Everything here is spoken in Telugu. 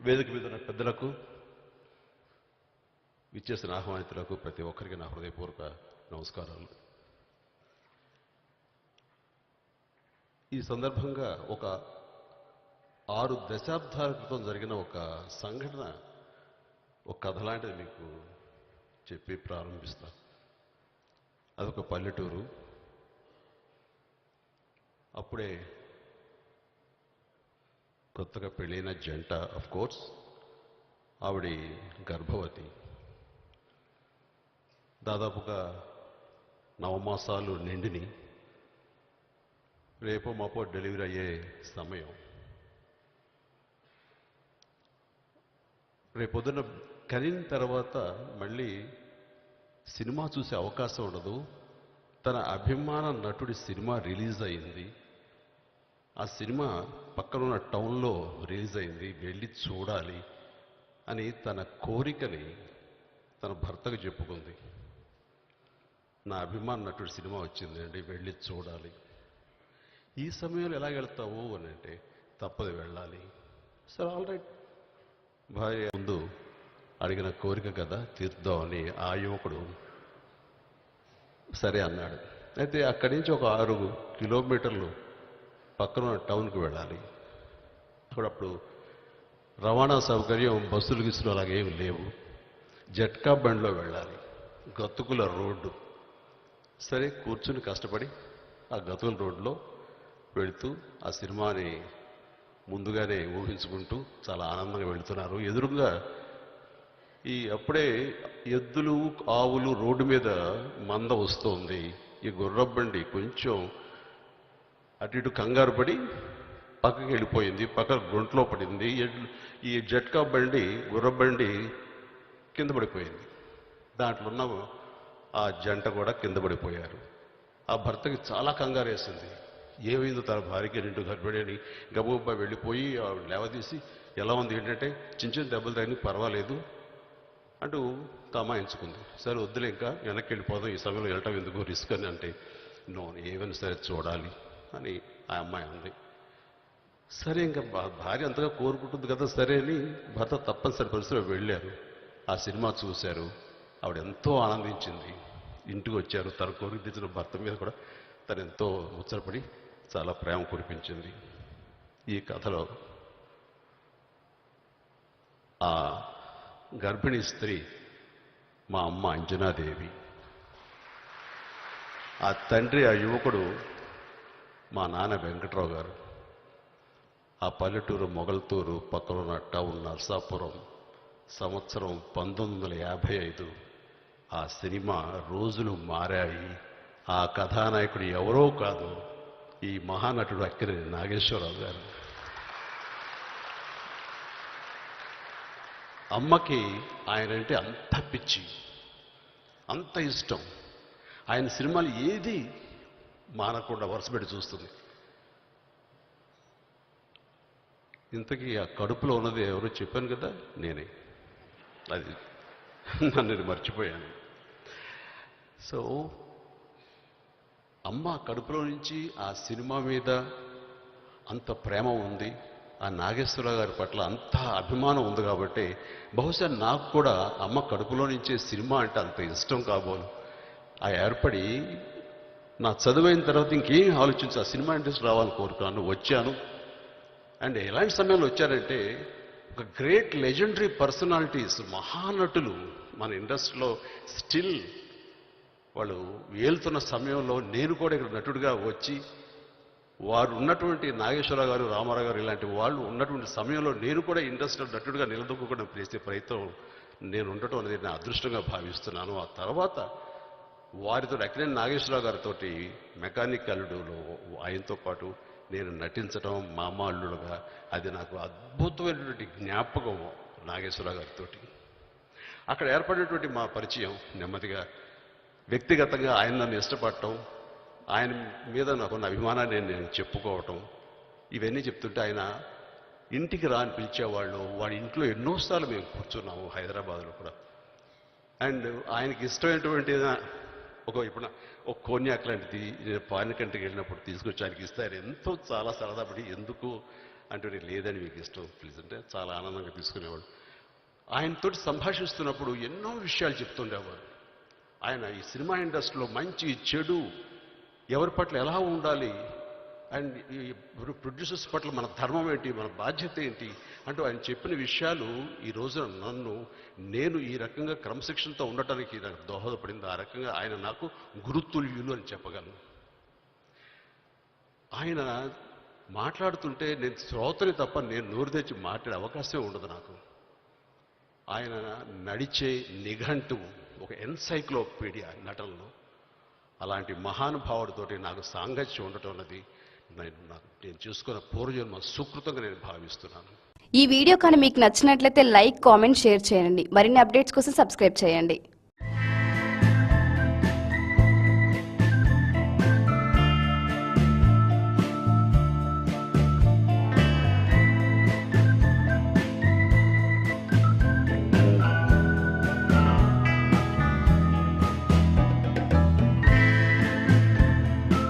వేదిక మీద ఉన్న పెద్దలకు, విచ్చేసిన ఆహ్వానితులకు ప్రతి ఒక్కరికి నా హృదయపూర్వక నమస్కారాలు. ఈ సందర్భంగా ఒక 6 దశాబ్దాల క్రితం జరిగిన ఒక సంఘటన, ఒక కథ లాంటిది మీకు చెప్పి ప్రారంభిస్తా. అదొక పల్లెటూరు. అప్పుడే కొత్తగా పెళ్ళైన జంట, ఆఫ్ కోర్స్ ఆవిడ గర్భవతి. దాదాపుగా 9 మాసాలు నిండిని, రేపో మాపో డెలివరీ అయ్యే సమయం. రేపొద్దున కనిన తర్వాత మళ్ళీ సినిమా చూసే అవకాశం ఉండదు. తన అభిమాన నటుడి సినిమా రిలీజ్ అయింది. ఆ సినిమా పక్కనున్న టౌన్లో రిలీజ్ అయింది, వెళ్ళి చూడాలి అని తన కోరికని తన భర్తకు చెప్పుకుంది. నా అభిమాన నటుడి సినిమా వచ్చిందండి, వెళ్ళి చూడాలి. ఈ సమయంలో ఎలా వెళ్తావు అని అంటే, తప్పదు వెళ్ళాలి. సరే, ఆల్ రైట్. భార్య ముందు అడిగిన కోరిక కదా, తీర్దామని ఆ యువకుడు సరే అన్నాడు. అయితే అక్కడి నుంచి ఒక 6 కిలోమీటర్లు పక్కన టౌన్కి వెళ్ళాలి. అప్పుడు రవాణా సౌకర్యం, బస్సులు గిస్సులు అలాగేమి లేవు. జట్కా బండిలో వెళ్ళాలి. గతుకుల రోడ్డు. సరే, కూర్చుని కష్టపడి ఆ గతుకుల రోడ్లో వెళుతూ ఆ సినిమాని ముందుగానే ఊహించుకుంటూ చాలా ఆనందంగా వెళుతున్నారు. ఎదురుగా అప్పుడే ఎద్దులు, ఆవులు రోడ్డు మీద మంద వస్తోంది. ఈ గుర్రబండి కొంచెం అటు ఇటు కంగారు పడి పక్కకి వెళ్ళిపోయింది, పక్క గుంట్లో పడింది. ఈ జట్కా బండి, గుర్రబండి కింద పడిపోయింది. దాంట్లో ఉన్న ఆ జంట కూడా కింద పడిపోయారు. ఆ భర్తకి చాలా కంగారు వేసింది. ఏమైందో తన భార్యకి 2 గర్భిణి అని గబగబా వెళ్ళిపోయి లేవదీసి, ఎలా ఉంది ఏంటంటే, చిన్న చిన్న దెబ్బలు తగిన పర్వాలేదు అంటూ తమాయించుకుంది. సరే వద్దులే, ఇంకా వెనక్కి వెళ్ళిపోదాం, ఈ సమయంలో వెళ్ళటం ఎందుకు, రిస్క్ అని అంటే, నో, ఏమైనా సరే చూడాలి అని ఆ అమ్మాయి ఉంది. సరే, ఇంకా భార్య అంతగా కోరుకుంటుంది కదా, సరే అని భర్త తప్పనిసరి పరిస్థితిలో వెళ్ళారు. ఆ సినిమా చూశారు. ఆవిడ ఎంతో ఆనందించింది. ఇంటికి వచ్చారు. తన కోరిక తీర్చిన భర్త మీద కూడా తను ఎంతో ముచ్చటపడి చాలా ప్రేమ కురిపించింది. ఈ కథలో ఆ గర్భిణీ స్త్రీ మా అమ్మ అంజనాదేవి. ఆ తండ్రి, ఆ యువకుడు మా నాన్న వెంకట్రావు గారు. ఆ పల్లెటూరు మొగల్తూరు, పక్కనున్న టౌన్ నర్సాపురం. సంవత్సరం 1955. ఆ సినిమా రోజులు మారాయి. ఆ కథానాయకుడు ఎవరో కాదు, ఈ మహానటుడు అక్కినేని నాగేశ్వరరావు గారు. అమ్మకి ఆయనంటే అంత పిచ్చి, అంత ఇష్టం. ఆయన సినిమాలు ఏది మానకుండా వరుసపెట్టి చూస్తుంది. ఇంతకీ ఆ కడుపులో ఉన్నది ఎవరో చెప్పాను కదా, నేనే. అది నన్ను మర్చిపోయాను. సో అమ్మ కడుపులో నుంచి ఆ సినిమా మీద అంత ప్రేమ ఉంది, ఆ నాగేశ్వరరావు గారి పట్ల అంత అభిమానం ఉంది కాబట్టి బహుశా నాకు కూడా అమ్మ కడుపులో నుంచే సినిమా అంటే అంత ఇష్టం కాబోలు. ఆ ఏర్పడి నా చదువైన తర్వాత ఇంకేం ఆలోచించి ఆ సినిమా ఇండస్ట్రీ రావాలని కోరుకున్నాను, వచ్చాను. అండ్ ఎలాంటి సమయంలో వచ్చారంటే, ఒక గ్రేట్ లెజెండరీ పర్సనాలిటీస్, మహానటులు మన ఇండస్ట్రీలో స్టిల్ వాళ్ళు వేలుతున్న సమయంలో నేను కూడా ఇక్కడ నటుడిగా వచ్చి, వారు ఉన్నటువంటి నాగేశ్వరరావు గారు, రామారావు గారు ఇలాంటి వాళ్ళు ఉన్నటువంటి సమయంలో నేను కూడా ఇండస్ట్రీలో నటుడిగా నిలదొక్కుకోవడం చేసే ప్రయత్నం నేను ఉండటం అనేది నా అదృష్టంగా భావిస్తున్నాను. ఆ తర్వాత వారితో అక్కినేని నాగేశ్వరరావు గారితో మెకానిక్ అల్లుడులో ఆయనతో పాటు నేను నటించడం, మామ అల్లుడుగా, అది నాకు అద్భుతమైనటువంటి జ్ఞాపకం. నాగేశ్వరరావు గారితో అక్కడ ఏర్పడినటువంటి మా పరిచయం నెమ్మదిగా వ్యక్తిగతంగా ఆయన నన్ను ఇష్టపడటం, ఆయన మీద నాకున్న అభిమానాన్ని నేను చెప్పుకోవటం, ఇవన్నీ చెప్తుంటే ఆయన ఇంటికి రా అని పిలిచేవాళ్ళు. వాడి ఇంట్లో ఎన్నోసార్లు మేము కూర్చున్నాము హైదరాబాద్లో కూడా. అండ్ ఆయనకి ఇష్టమైనటువంటి ఇప్పుడు ఒక కోన్యాక్ లాంటిది నేను పాన్ కంట్రీకి వెళ్ళినప్పుడు తీసుకొచ్చి ఆయనకి ఇస్తే ఆయన ఎంతో చాలా సరదాపడి ఎందుకు అంటే లేదని మీకు ఇష్టం ప్లీజ్ అంటే చాలా ఆనందంగా తీసుకునేవాడు. ఆయనతోటి సంభాషిస్తున్నప్పుడు ఎన్నో విషయాలు చెప్తుండేవాడు. ఆయన ఈ సినిమా ఇండస్ట్రీలో మంచి చెడు ఎవరి పట్ల ఎలా ఉండాలి అండ్ ఈ ప్రొడ్యూసర్స్ పట్ల మన ధర్మం ఏంటి, మన బాధ్యత ఏంటి అంటూ ఆయన చెప్పిన విషయాలు ఈ రోజున నేను ఈ రకంగా క్రమశిక్షణతో ఉండటానికి నాకు దోహదపడింది. ఆ రకంగా ఆయన నాకు గురుతుల్యులు అని చెప్పగలను. ఆయన మాట్లాడుతుంటే నేను శ్రోతని తప్ప నేను నోరు తెచ్చి మాట్లాడే అవకాశమే ఉండదు నాకు. ఆయన నడిచే నిఘంటువు ఒక ఎన్సైక్లోపీడియా నటనలో. అలాంటి మహానుభావుడితోటి నాకు సాంగత్యం ఉండటం అన్నది నేను చూసుకున్న పూర్వజన్మ సుకృతంగా నేను భావిస్తున్నాను. ఈ వీడియో కానీ మీకు నచ్చినట్లయితే లైక్, కామెంట్, షేర్ చేయండి. మరిన్ని అప్డేట్స్ కోసం సబ్స్క్రైబ్ చేయండి.